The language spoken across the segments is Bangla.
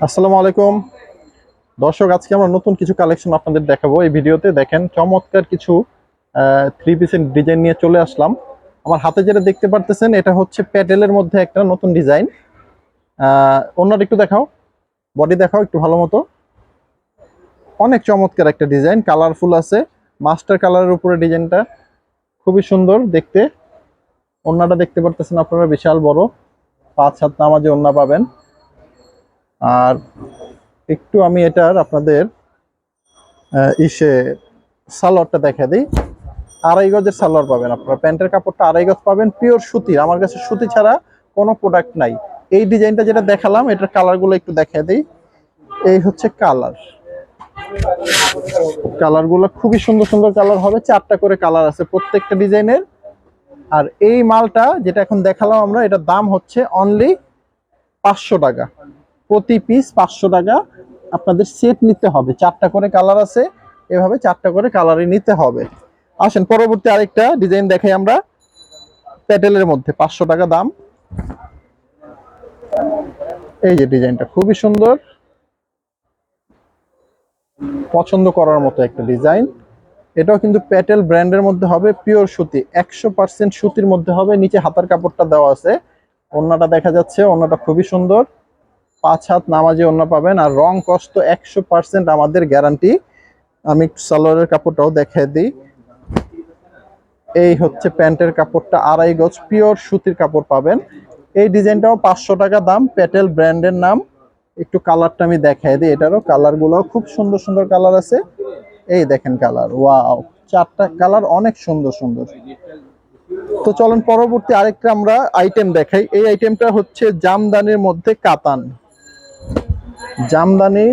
আসসালামু আলাইকুম দর্শক, আজকে আমরা নতুন কিছু কালেকশন আপনাদের দেখাবো। এই ভিডিওতে দেখেন চমৎকার কিছু থ্রি পিসের ডিজাইন নিয়ে চলে আসলাম। আমার হাতে যেটা দেখতে পারতেছেন এটা হচ্ছে প্যাটেলের মধ্যে একটা নতুন ডিজাইন। অন্যটা একটু দেখাও, বডি দেখাও একটু ভালো মতো। অনেক চমৎকার একটা ডিজাইন, কালারফুল আছে, মাস্টার কালারের উপরে ডিজাইনটা খুবই সুন্দর দেখতে। ওন্নাটা দেখতে পারতেছেন আপনারা, বিশাল বড়, 5 হাত নামাজে ওন্না পাবেন। আর একটু আমি এটার আপনাদের ইসে সালোয়ারটা দেখা দিই। 2.5 গজের সালোয়ার পাবেন আপনারা, প্যান্টের কাপড়টা 2.5 গজ পাবেন, পিওর সুতির। আমার কাছে সুতি ছাড়া কোনো প্রোডাক্ট নাই। এই ডিজাইনটা যেটা দেখালাম এটার কালারগুলো একটু দেখা দিই। এই হচ্ছে কালার, কালারগুলো খুবই সুন্দর সুন্দর কালার হবে, 4টা করে কালার আছে প্রত্যেকটা ডিজাইনের। আর এই মালটা যেটা এখন দেখালাম আমরা, এটার দাম হচ্ছে অনলি 500 টাকা, প্রতি পিস 500 টাকা। আপনাদের সেট নিতে হবে, 4টা করে কালার আছে, এভাবে 4টা করে কালারই নিতে হবে। আসেন পরবর্তী আরেকটা ডিজাইন দেখাই আমরা, প্যাটেলের মধ্যে 500 টাকা দাম। এই যে ডিজাইনটা খুবই সুন্দর, পছন্দ করার মতো একটা ডিজাইন। এটাও কিন্তু প্যাটেল ব্র্যান্ডের মধ্যে হবে, পিওর সুতি, 100% সুতির মধ্যে হবে। নিচে হাতার কাপড়টা দেওয়া আছে, ওন্নাটা দেখা যাচ্ছে, ওন্নাটা খুবই সুন্দর, 5 হাত নামাজে ওন্না পাবেন। আর রং কষ্ট 100% আমাদের গ্যারান্টি। আমি সালোয়ারের কাপড়টাও দেখাই দিই। এই হচ্ছে প্যান্টের কাপড়টা, 2.5 গজ পিওর সুতির কাপড় পাবেন। এই ডিজাইনটাও 500 টাকা দাম, প্যাটেল ব্র্যান্ডের নাম। একটু কালারটা আমি দেখাই দিই, এটারও কালারগুলো খুব সুন্দর সুন্দর কালার আছে। এই দেখেন কালার, ওয়াও, 4টা কালার অনেক সুন্দর সুন্দর। তো চলেন পরবর্তী আরেকটা আমরা আইটেম দেখাই। এই আইটেমটা হচ্ছে জামদানির মধ্যে কাতান, জামদানি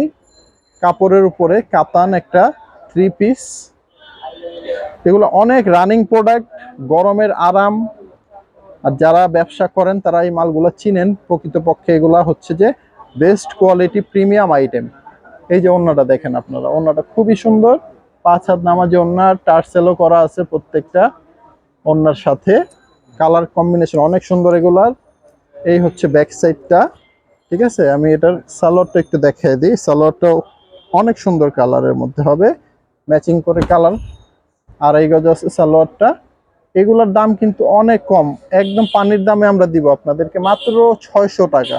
কাপড়ের উপরে কাতান একটা থ্রি পিস। এগুলো অনেক রানিং প্রোডাক্ট, গরমের আরাম। আর যারা ব্যবসা করেন তারা এই মালগুলো চিনেন, প্রকৃতপক্ষে এগুলা হচ্ছে যে বেস্ট কোয়ালিটি প্রিমিয়াম আইটেম। এই যে ওন্নাটা দেখেন আপনারা, ওন্নাটা খুবই সুন্দর, 5 হাত নামাজি ওন্না, টার্সেলও করা আছে প্রত্যেকটা ওন্নার সাথে। কালার কম্বিনেশন অনেক সুন্দর এগুলার। এই হচ্ছে ব্যাক সাইডটা, ঠিক আছে। আমি এটার সালোয়ারটা একটু দেখিয়ে দিই, সালোয়ারটাও অনেক সুন্দর কালারের মধ্যে হবে, ম্যাচিং করে কালার। 2.5 গজ আছে সালোয়ারটা। এগুলোর দাম কিন্তু অনেক কম, একদম পানির দামে আমরা দিব আপনাদেরকে, মাত্র 600 টাকা।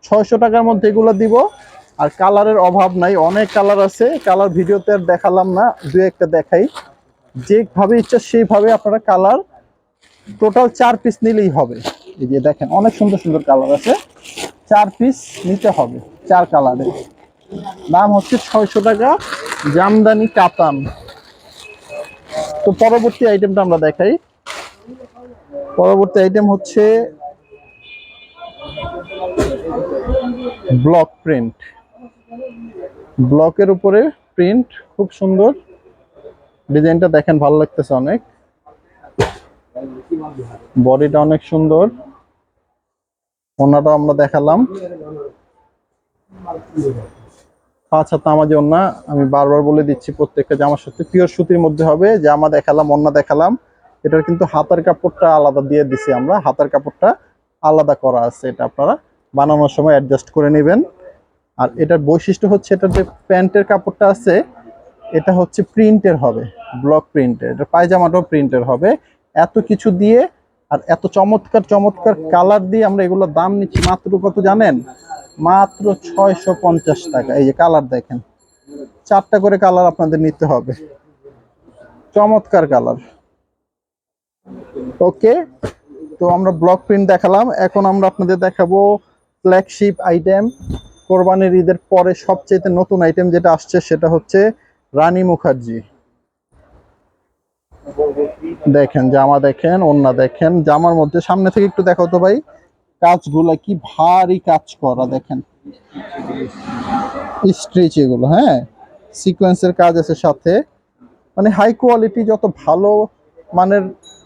600 টাকার মধ্যে এগুলো দিব। আর কালারের অভাব নাই, অনেক কালার আছে, কালার ভিডিওতে আর দেখালাম না, 2-1টা দেখাই। যেভাবে ইচ্ছা সেইভাবে আপনারা কালার টোটাল 4 পিস নিলেই হবে। এই যে দেখেন অনেক সুন্দর সুন্দর কালার আছে, 4 পিস নিতে হবে, 4 কালারের। দাম হচ্ছে 600 টাকা, জামদানি কাতান। তো পরবর্তী আইটেমটা আমরা দেখাই। পরবর্তী আইটেম হচ্ছে ব্লক প্রিন্ট, ব্লকের উপরে প্রিন্ট, খুব সুন্দর ডিজাইনটা দেখেন, ভালো লাগতেছে অনেক। বডিটা অনেক সুন্দর, ওন্নাটা আমরা দেখালাম, 5 হাত নামাজি ওন্না। আমি বারবার বলে দিচ্ছি, প্রত্যেকটা জামার সাথে পিওর সুতির মধ্যে হবে। জামা দেখালাম, ওন্না দেখালাম। এটার কিন্তু হাতার কাপড়টা আলাদা দিয়ে দিছি আমরা, হাতার কাপড়টা আলাদা করা আছে, এটা আপনারা বানানোর সময় অ্যাডজাস্ট করে নেবেন। আর এটার বৈশিষ্ট্য হচ্ছে, এটার যে প্যান্টের কাপড়টা আছে এটা হচ্ছে প্রিন্টের হবে, ব্লক প্রিন্টের। এটা পায়জামাটাও প্রিন্টের হবে। এত কিছু দিয়ে আর এত চমৎকার চমৎকার কালার দিয়ে আমরা এগুলোর দাম নিচ্ছি মাত্র কত জানেন? মাত্র 650 টাকা। এই যে কালার দেখেন, 4টা করে কালার আপনাদের নিতে হবে, চমৎকার কালার। ওকে, তো আমরা ব্লক প্রিন্ট দেখালাম, এখন আমরা আপনাদের দেখাবো ফ্ল্যাগশিপ আইটেম। কোরবানির ঈদের পরে সবচেয়ে নতুন আইটেম যেটা আসছে সেটা হচ্ছে রানী মুখার্জি। দেখেন জামা, দেখেন ওন্না, দেখেন জামার মধ্যে, সামনে থেকে একটু দেখাও তো ভাই, কাজগুলা কি ভারী কাজ করা, দেখেন স্ট্রেচ এগুলো, হ্যাঁ, সিকোয়েন্সের কাজ আছে সাথে। মানে হাই কোয়ালিটি, যত ভালো মানের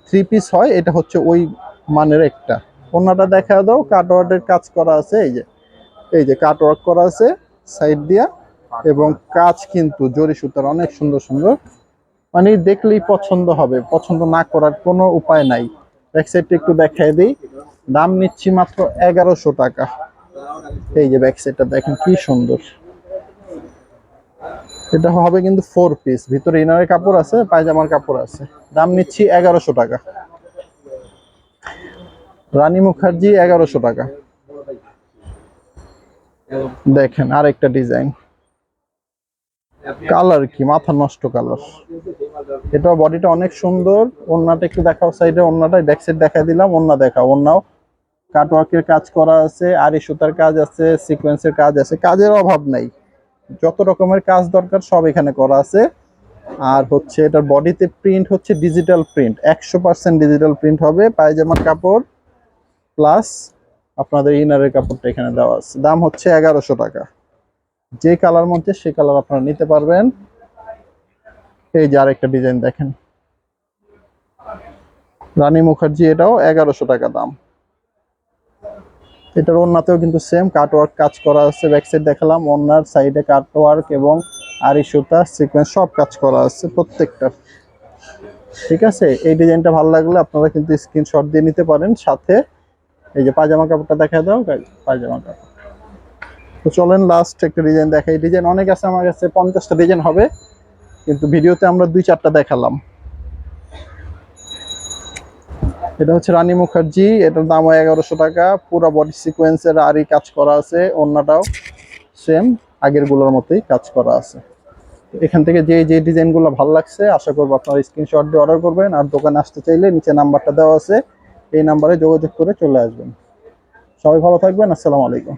থ্রি পিস হয় এটা হচ্ছে ওই মানের একটা। ওন্নাটা দেখা দাও, কাটওয়ার্কের কাজ করা আছে, এই যে, এই যে কাটওয়ার্ক করা আছে সাইড দিয়া, এবং কাজ কিন্তু জরি সুতার অনেক সুন্দর সুন্দর। মানে দেখলেই পছন্দ হবে, পছন্দ না করার কোনো উপায় নাই। ব্যাক সাইডটা একটু দেখাই দিই, দাম নিচ্ছি মাত্র 1100 টাকা। এই যে ব্যাক সাইডটা দেখেন কি সুন্দর। এটা হবে কিন্তু 4 পিস, ভিতরে ইনারের কাপড় আছে, পায়জামার কাপড় আছে। দাম নিচ্ছি 1100 টাকা। রানী মুখার্জি 1100 টাকা। দেখেন আরেকটা ডিজাইন, কালার কি মাথা নষ্ট কালার। এটা বডিটা অনেক সুন্দর। ওন্নাটা একটু দেখাও সাইডে, ওন্নাটা ব্যাক সাইড দেখা দিলাম, ওন্না দেখাও। ওন্নাও কাটওয়ার্কের কাজ করা আছে, আরি সুতার কাজ আছে, সিকোয়েন্সের কাজ আছে, কাজের অভাব নাই। যত রকমের কাজ দরকার সব এখানে করা আছে। আর হচ্ছে এটার বডিতে প্রিন্ট হচ্ছে ডিজিটাল প্রিন্ট, 100% ডিজিটাল প্রিন্ট হবে। পায়জামার কাপড় প্লাস আপনাদের ইনারের কাপড়টা এখানে দেওয়া আছে। দাম হচ্ছে 1100 টাকা। যে কালার মধ্যে সে কালার আপনারা নিতে পারবেন। এই যে আরেকটা ডিজাইন দেখেন, রানী মুখার্জি, এটাও 1100 টাকা দাম। এটার ওন্নাতেও কিন্তু সেম কাটওয়ার্ক কাজ করা আছে। ব্যাক সাইড দেখালাম, ওন্নার সাইডে কাটওয়ার্ক এবং আরি সুতা সিকোয়েন্স সব কাজ করা আছে প্রত্যেকটা। ঠিক আছে, এই ডিজাইনটা ভালো লাগলে আপনারা কিন্তু স্ক্রিনশট দিয়ে নিতে পারেন। সাথে এই যে পায়জামা কাপড়টা দেখা দাও, পায়জামা কাপড়। তো চলেন লাস্ট একটা ডিজাইন দেখাই। ডিজাইন অনেক আছে আমার কাছে, 50টা ডিজাইন হবে, কিন্তু ভিডিওতে আমরা 2-4টা দেখালাম। এটা হচ্ছে রানী মুখার্জি, এটার দাম 1100 টাকা। পুরো বডি সিকোয়েন্সের আরই কাজ করা আছে, ওন্নাটাও সেম আগের গুলোর মতোই কাজ করা আছে। এখান থেকে যে যে ডিজাইনগুলো ভালো লাগছে আশা করবো আপনারা স্ক্রিনশট দিয়ে অর্ডার করবেন। আর দোকানে আসতে চাইলে নিচে নাম্বারটা দেওয়া আছে, এই নাম্বারে যোগাযোগ করে চলে আসবেন। সবাই ভালো থাকবেন, আসসালামু আলাইকুম।